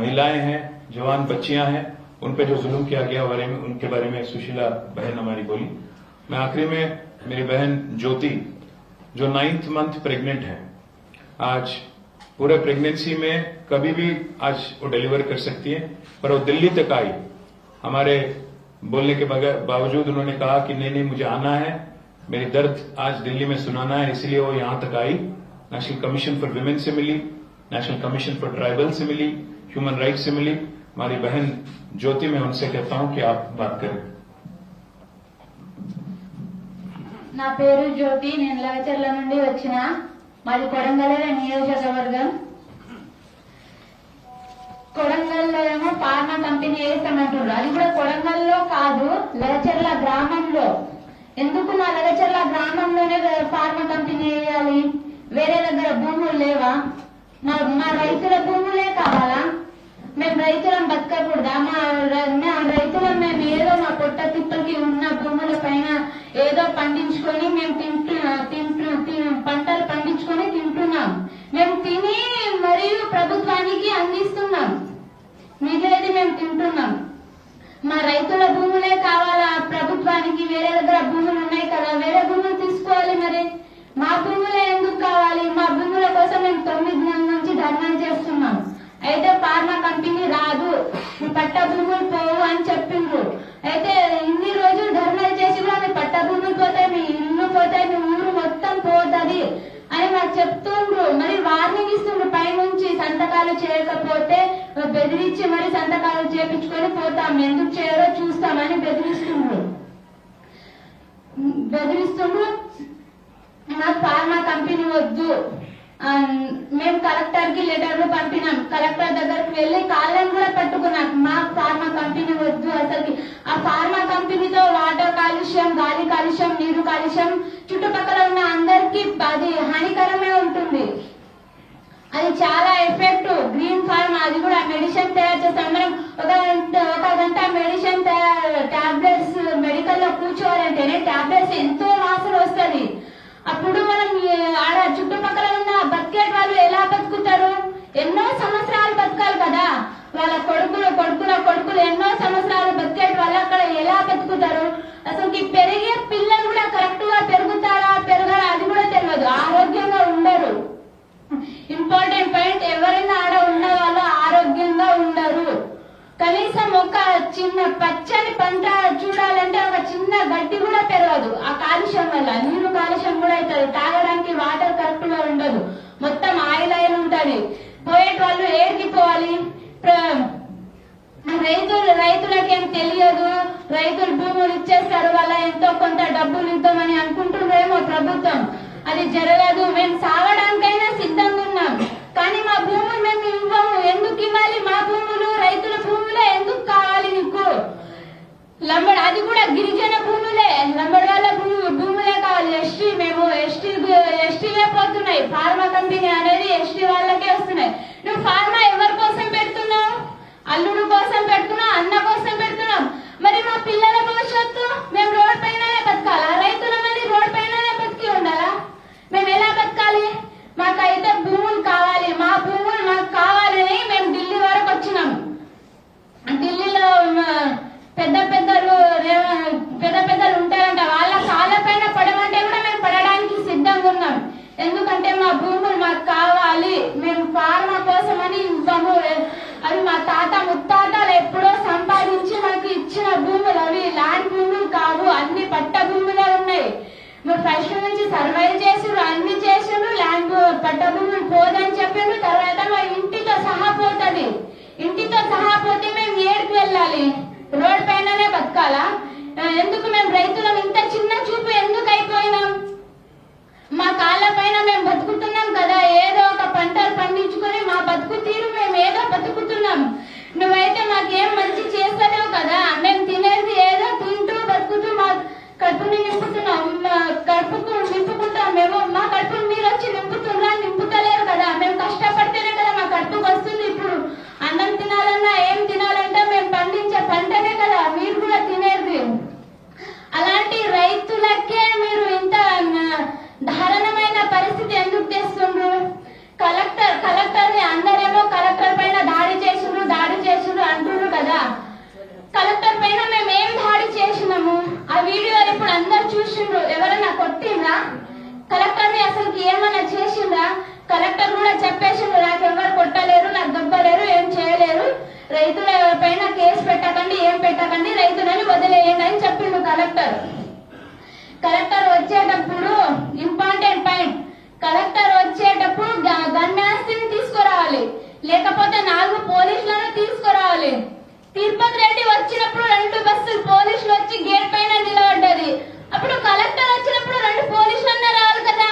महिलाएं हैं, जवान बच्चियां हैं, उन पे जो जुल्म किया गया उनके बारे में सुशीला बहन हमारी बोली। मैं आखिरी में मेरी बहन ज्योति जो 9th मंथ प्रेग्नेंट है, आज पूरे प्रेगनेंसी में कभी भी आज वो डिलीवर कर सकती है, पर वो दिल्ली तक आई। हमारे बोलने के बावजूद उन्होंने कहा कि नहीं मुझे आना है, मेरी दर्द आज दिल्ली में सुनाना है, इसलिए वो यहां तक आई। नेशनल कमीशन फॉर विमेन से मिली, नेशनल कमीशन फॉर ट्राइबल से मिली, ह्यूमन राइट्स से मिली। हमारी बहन ज्योति, मैं उनसे कहता हूं कि आप बात करें। నా పేరు జ్యోతి, నేను లగచర్ల నుండి వచ్చిన, మాది కొడంగల్ నియోజకవర్గం. కొడంగల్లో ఏమో ఫార్మా కంపెనీ వేస్తామంటున్నారు, అది కూడా కొడంగల్లో కాదు, లగచర్ల గ్రామంలో. ఎందుకు మా లగచర్ల గ్రామంలోనే ఫార్మా కంపెనీ వేయాలి? వేరే దగ్గర భూములు లేవా? మా రైతుల భూములే కావాలా? మేము రైతులను బతకకూడదా? మా రైతులను మేము ఏదో మా పొట్ట తిప్పకి ఉన్న భూముల పైన ఏదో పండించుకొని మేము పంటలు పండించుకొని తింటున్నాం. మేము తిని మరియు ప్రభుత్వానికి అందిస్తున్నాం, మిగిలిది మేము తింటున్నాం. మా రైతుల భూములే కావాలా ప్రభుత్వానికి? వేరే దగ్గర భూములు ఉన్నాయి కదా, వేరే భూములు తీసుకోవాలి. మరి మా భూములే ఎందుకు కావాలి? మా భూముల కోసం మేము 9 నెలల నుంచి ధర్నా చేస్తున్నాం. అయితే ఫార్మా కంపెనీ రాదు, పట్ట భూములు పోవు అని చెప్పిండ్రు. అయితే ఇన్ని రోజులు ధర్నాలు చేసి కూడా మీ పట్ట భూములు పోతాయి, మీ ఇల్లు పోతాయి, మీ ఊరు మొత్తం పోతుంది అని మాకు చెప్తుండ్రు. మరి వార్నింగ్ ఇస్తుండ్రు పైనుంచి, సంతకాలు చేయకపోతే బెదిరించి మరి సంతకాలు చేపించుకొని పోతాం, ఎందుకు చేయరో చూస్తామని బెదిరిస్తుండ్రు. మాకు ఫార్మా కంపెనీ వద్దు. మేము కలెక్టర్ కి లెటర్లు పంపినాం, కలెక్టర్ దగ్గరకు వెళ్లి కాళ్ళని కూడా పట్టుకున్నాం. మాకు ఫార్మా కంపెనీ వద్దు. అసలుకి ఆ ఫార్మా కంపెనీతో వాటర్ కాలుష్యం, గాలి కాలుష్యం, నీరు కాలుష్యం చుట్టుపక్కల ఉన్న అందరికి అది హానికరమే ఉంటుంది. అది చాలా ఎఫెక్ట్. గ్రీన్ ఫార్మ్ అది కూడా మెడిసిన్ తయారు చేస్తాం. మనం ఒక గంట మెడిసిన్ టాబ్లెట్స్ మెడికల్ లో కూర్చోవాలంటేనే టాబ్లెట్స్ ఎంతో వాసన వస్తుంది. అప్పుడు మనం ఆడ చుట్టుపక్కల ఉన్న బతికేట్ వాళ్ళు ఎలా బతుకుతారు? ఎన్నో సంవత్సరాలు బతకాలి కదా, వాళ్ళ కొడుకులు ఎన్నో సంవత్సరాలు బతికేట్ వాళ్ళు అక్కడ ఎలా బతుకుతారు? అసలు పెరిగే పిల్లలు కూడా కరెక్ట్ గా పెరుగుతారా పెరగరా అది కూడా తెలియదు, ఆరోగ్యంగా ఉండరు. ఇంపార్టెంట్ పాయింట్, ఎవరైనా ఆడ ఉన్న వాళ్ళు ఆరోగ్యంగా ఉండరు. కనీసం ఒక చిన్న పచ్చని పంట చూడాలంటే ఒక చిన్న గడ్డి కూడా పెరగదు ఆ కాలుష్యం వల్ల. నీరు కాలుష్యం కూడా అవుతుంది, తాగడానికి వాటర్ కరెక్ట్ గా ఉండదు, మొత్తం ఆయిల్ ఉంటది. పోయేటి వాళ్ళు ఏడికి పోవాలి? రైతులకేం తెలియదు, రైతులు భూములు ఇచ్చేస్తారు, వాళ్ళ ఎంతో కొంత డబ్బులు ఇద్దామని అనుకుంటున్నారేమో ప్రభుత్వం. అది జరగదు. మేము సాగడానికైనా సిద్ధంగా ఉన్నాం, కానీ మా భూములు మేము ఇవ్వము. ఎందుకు ఇవ్వాలి? మా భూములు రైతుల భూములే ఎందుకు కావాలి నీకు? అది కూడా గిరిజన భూములే, లంబడి వాళ్ళ భూములే కావాలి. మేము ఎస్టీలే పోతున్నాయి. ఫార్మా కంపెనీ అనేది ఎస్టీ వాళ్ళకే వస్తున్నాయి. నువ్వు ఫార్మా ఎవరి కోసం పెడుతున్నావు? అల్లుడు కోసం పెడుతున్నావు, అన్న కోసం పెడుతున్నాం. మరి మా పిల్లల భవిష్యత్తు మేము రోడ్ పైననే బతకాలా? రైతుల మంది రోడ్ పైననే బతికి ఉండాలా? మేము ఎలా బతకాలి? మాకైతే భూములు కావాలి, మా భూములు మాకు కావాలని మేము ఢిల్లీ వరకు వచ్చినాం. ఢిల్లీలో పెద్ద పెద్దలు ఉంటారంట, వాళ్ళ కాళ్ళ పైన పడమంటే కూడా మేము పడడానికి సిద్ధంగా ఉన్నాం. ఎందుకంటే మా భూములు మాకు కావాలి, మేము ఫార్మా కోసం అని ఇవ్వము. అవి మా తాత ముత్తాతలు ఎప్పుడో సంపాదించి మాకు ఇచ్చిన భూములు, అవి ల్యాండ్ భూములు కావు, అన్ని పట్ట భూములే ఉన్నాయి. మీరు ఫస్ట్ నుంచి సర్వైవ్ చేసిండ్రు, అన్ని చేసిండ్రు, ల్యాండ్ పట్ట భూములు పోదని చెప్పిండ్రు. తర్వాత మా ఇంటితో సహా పోతుంది. ఇంటితో సహా పోతే మేము ఏడుకు వెళ్ళాలి? రోడ్ పైననే బతకాలా? ఎందుకు మేము రైతులం ఇంత చిన్న చూపు ఎందుకు అయిపోయినాం? మా కాళ్ళ పైన మేము బతుకుతున్నాం కదా, ఏదో ఒక పంటలు పండించుకొని మా బతుకు తీరు మేము ఏదో బతుకుతున్నాం. నువ్వైతే మాకేం మంచి చేస్తలేవు కదా, మేము తినేది ఏదో తింటూ బతుకుతూ మా కడుపుని నింపుతున్నాం, కడుపుకు నింపుకుంటాం. మేము మా కడుపును మీరు వచ్చి నింపుతలేరు కదా. మేము కష్టపడితేనే కదా మా కడుపుకు వస్తుంది. ఇప్పుడు అన్నం తినాలన్నా ఏం తినాలంటే మేము పండించే పంటనే కదా మీరు కూడా తినేది. అలాంటి రైతులకే మీరు ఇంత దారుణమైన పరిస్థితి ఎందుకు తెస్తుండ్రు? కలెక్టర్ ని అందరేమో కలెక్టర్ పైన దాడి చేసిండ్రు, పెట్టకండి, రైతులని వదిలేయండి అని చెప్పిండు కలెక్టర్. కలెక్టర్ వచ్చేటప్పుడు ఇంపార్టెంట్ పాయింట్, కలెక్టర్ వచ్చేటప్పుడు గన్మ్యాన్స్ని తీసుకురావాలి, లేకపోతే 4 పోలీసులను తీసుకురావాలి. తిరుపతి రెడ్డి వచ్చినప్పుడు 2 బస్సులు పోలీసులు వచ్చి గేట్ పైన నిలబడ్డది. అప్పుడు కలెక్టర్ వచ్చినప్పుడు 2 పోలీసులన్నా రావాలి కదా,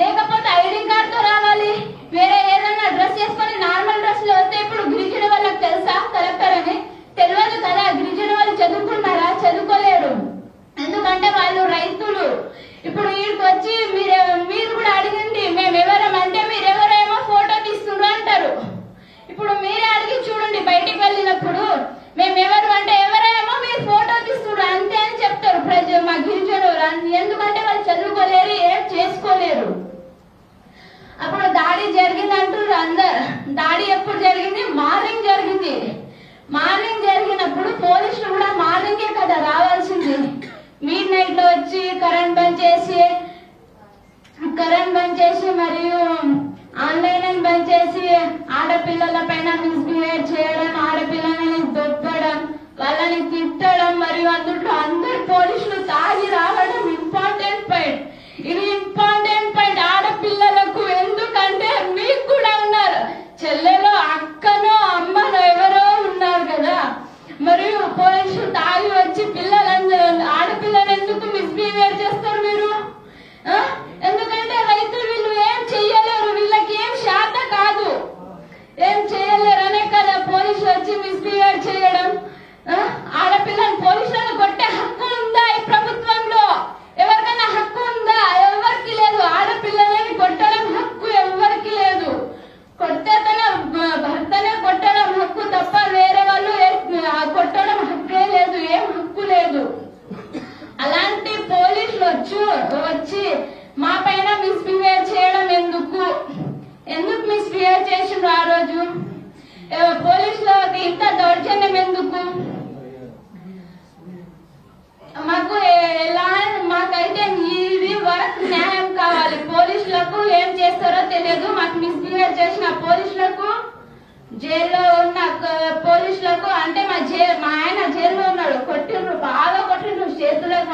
లేకపోతే ఐడి కార్డ్ తో రావాలి. వేరే ఏదన్నా డ్రెస్ వేసుకొని నార్మల్ డ్రెస్ లో వస్తే ఇప్పుడు గిరిజన వాళ్ళకి తెలుసా కలెక్టర్ అని? తెలియదు కదా. గిరిజన వాళ్ళు చదువుకున్నారా? చదువుకోలేరు. ఎందుకంటే వాళ్ళు రైతులు. ఇప్పుడు వీడికి వచ్చి మీరు కూడా అడిగింది మేమెవరం అంటే మీరెవరేమో ఫోటో తీస్తున్నారు అంటారు. ఇప్పుడు మీరే అడిగి చూడండి, బయటికి వెళ్ళినప్పుడు మేమెవరు అంటే ఎవరేమో మీరు ఫోటో తీస్తున్నారు అంతే అని చెప్తారు ప్రజలు, మా గిరిజనులు. ఎందుకంటే వాళ్ళు చదువుకోలేరు, ఏం చేసుకోలేరు. అప్పుడు దాడి జరిగింది అంటారు అందరు. దాడి ఎప్పుడు జరిగింది? మార్నింగ్ జరిగింది. మార్నింగ్ జరిగినప్పుడు పోలీసులు కూడా మార్నింగే కదా రావాల్సింది. మిడ్ నైట్ లో వచ్చి కరెంట్ బంద్ చేసి మరియు ఆన్లైన్ బంద్ చేసి ఆడపిల్లల పైన మిస్బిహేవ్ చేయడం, ఆడపిల్లలని దొబ్బడం, వాళ్ళని తిట్టడం, మరియు అందులో అందరు పోలీసులు తాగి రావడం ఇంపార్టెంట్ పాయింట్. ఇది ఇంపార్టెంట్ పాయింట్ ఆడపిల్లలకు. ఎందుకంటే మీకు కూడా ఉన్నారు, చెల్లెలో అక్కనో అమ్మనో ఎవరో ఉన్నారు కదా. మరియు పోలీసులు తాగి వచ్చి ఆడపిల్లని ఎందుకు మిస్బిహేవ్ చేస్తారు మీరు? ఎందుకంటే రైతులు వీళ్ళు ఏం చెయ్యలేరు, వీళ్ళకి ఏం శాత కాదు, ఏం చేయలేరు అనే కదా పోలీసులు వచ్చి మిస్బిహేవ్ చేయడం. ఆడపిల్లని పోలీసులను కొట్టే హక్కు ఉందా ఈ ప్రభుత్వంలో? ఎవరికైనా హక్కు ఉందా? ఎవరికి లేదు. ఆడపిల్లలని కొట్టడం హక్కు ఎవరికి లేదు. కొడితే తన భర్తనే కొట్టడం హక్కు తప్ప వేరే వాళ్ళు కొట్టడం హక్కే లేదు, ఏం హక్కు లేదు. అలాంటి పోలీసులు వచ్చి మా పైన మిస్బిహేవ్ చేయడం ఎందుకు మిస్బిహేవ్ చేసిండ్రు ఆ రోజు? పోలీసులకి ఇంత దౌర్జన్యం ఎందుకు? మాకైతే ఇది వరకు న్యాయం కావాలి. పోలీసులకు ఏం చేస్తారో తెలియదు. మాకు మిస్బిహేవ్ చేసిన పోలీసులకు, జైల్లో ఉన్న పోలీసులకు, అంటే మా ఆయన జైల్లో ఉన్నాడు, కొట్టిండ్రు, బాగా కొట్టిండ్రు. చేతులకు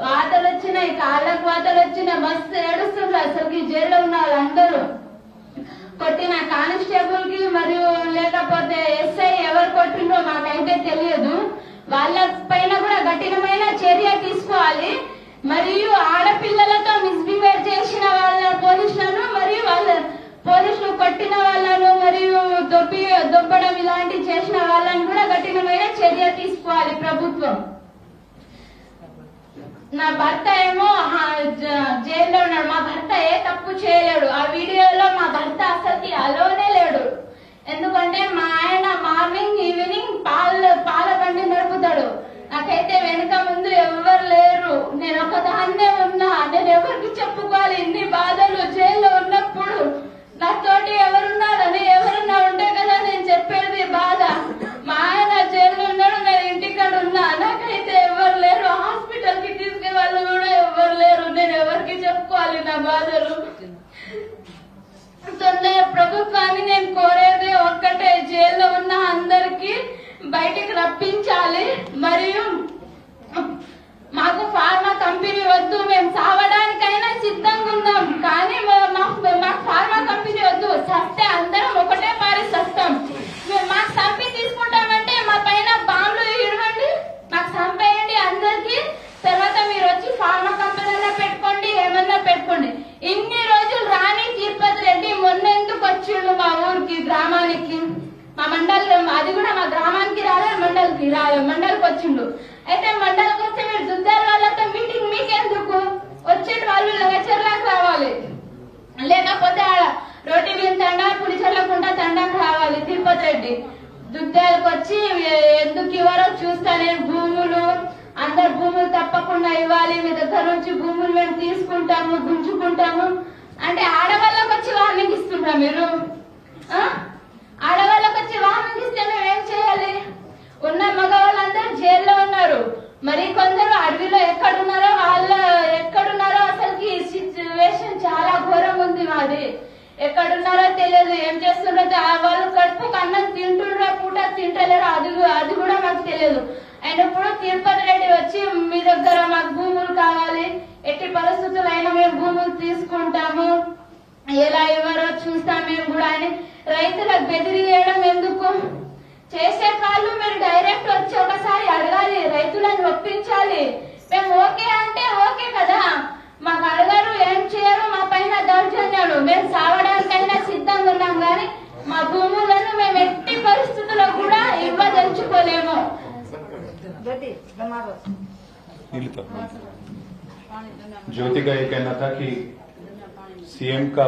వాతలు వచ్చినాయి, కాళ్ళకు వాతలు వచ్చినాయి, మస్తు ఏడుస్తుండ్రు. అసలు జైల్లో ఉన్న వాళ్ళందరూ కొట్టిన కానిస్టేబుల్ కి మరియు లేకపోతే ఎస్ఐ ఎవరు కొట్టిండ్రో మాకైతే తెలియదు. వాళ్ళ పైన కూడా కఠినమైన చర్య తీసుకోవాలి. మరియు ఆడపిల్లలతో మిస్బిహేవ్ చేసిన వాళ్ళ పోలీసులను, మరియు వాళ్ళ పోలీసులు కొట్టిన వాళ్ళను, మరియు దొబ్బడం ఇలాంటి చేసిన వాళ్ళని కూడా కఠినమైన చర్య తీసుకోవాలి ప్రభుత్వం. నా భర్త ఏమో జైల్లో ఉన్నాడు. మా భర్త ఏ తప్పు చేయలేడు. ఆ వీడియోలో మా భర్త అసలు అలోనే లేడు. ఎందుకంటే మా ఆయన మార్నింగ్ ఈవినింగ్ పాల బండి నడుపుతాడు. నాకైతే వెనుక ముందు ఎవరు లేరు, నేను ఒకదాన్నే ఉన్నా. నేను ఎవరికి చెప్పుకోవాలి ఇన్ని బాధలు? జైల్లో ఉన్నప్పుడు నాతోటి ఎవరున్నారని ఎవరున్నా ఉంటే కదా నేను చెప్పేది బాధ. మా ఆయన జైల్లో ఉన్నాడు, నేను ఇంటికాడ ఉన్నా. నాకైతే ఎవరు లేరు, హాస్పిటల్ కి తీసుకెళ్ళే వాళ్ళు కూడా ఎవరు లేరు. నేను ఎవరికి చెప్పుకోవాలి నా బాధలు? ప్రభుత్వాన్ని నేను కోరేది ఒక్కటే, జైల్లో ఉన్న అందరికి బయటికి రప్పించాలి. మరియు మాకు ఫార్మా కంపెనీ వద్దు, మేము సావడానికైనా సిద్ధంగా ఉన్నాం, కానీ మాకు ఫార్మా కంపెనీ వద్దు. సస్తే అందరం ఒకటే పారి సస్తాం. మాకు చంపి తీసుకుంటామంటే మా పైన బాంబులు ఇవ్వండి, మాకు చంపేయండి అందరికి. తర్వాత మీరు వచ్చి ఫార్మా కంపెనీ పెట్టుకోండి, ఏమన్నా పెట్టుకోండి. ఇన్ని రోజులు రాని తిరుపతి రెడ్డి మొన్న ఎందుకు వచ్చిండు మా ఊరికి, గ్రామానికి? మా మండలి, అది కూడా మా గ్రామానికి రాలేదు, మండలికి వచ్చిండు. అయితే మండలికి వస్తే మీరు దుద్దాల వాళ్ళతో మీటింగ్ మీకెందుకు? వచ్చేటి వాళ్ళు లెక్చర్లకు రావాలి, లేకపోతే రోటి బియ్యం తండా, పులిచెర్లకుంట తండాకు రావాలి. తిరుపతి రెడ్డి దుద్దాలకు వచ్చి ఎందుకు ఇవ్వరో చూస్తా నేను, భూములు అందరు భూములు తప్పకుండా ఇవ్వాలి, మీ దగ్గర నుంచి భూములు మేము తీసుకుంటాము, గుంజుకుంటాము అంటే ఆడవాళ్ళకి వచ్చి వార్నింగ్ ఇస్తుంటా మీరు? ఆడవాళ్ళకి వచ్చి వార్నింగ్ ఇస్తే మేము ఏం చేయాలి? ఉన్న మగవాళ్ళందరూ జైల్లో ఉన్నారు, మరి కొందరు అడవిలో ఎక్కడున్నారో అసలుకి సిచ్యువేషన్ చాలా ఘోరంగా ఉంది. మాది ఎక్కడున్నారో తెలియదు, ఏం చేస్తున్నారో. వాళ్ళు కడుపుకు అన్నం తింటున్నారో పూట తింటలేరు, అది కూడా మాకు తెలియదు. అండ్ ఇప్పుడు తిరుపతి రెడ్డి వచ్చి మీ దగ్గర మాకు భూములు కావాలి, ఎట్టి పరిస్థితులైనా మేము భూములు తీసుకుంటాము, ఎలా ఎవరో చూస్తాం మేము కూడా అని రైతులకు బెదిరియడం ఎందుకు? చేసే కాళ్ళు మీరు డైరెక్ట్ వచ్చి ఒకసారి అడగాలి, రైతులను ఒప్పించాలి. మేము ఓకే అంటే ఓకే కదా, మాకు అడగారు, ఏం చేయరు, మా పైన దౌర్జన్యాలు, మేము సావడానికైనా సిద్ధంగా ఉన్నాం కానీ మా భూములను మేము ఎట్టి పరిస్థితుల్లో కూడా ఇవ్వదలుచుకోలేము. ज्योति का ये कहना था कि सीएम का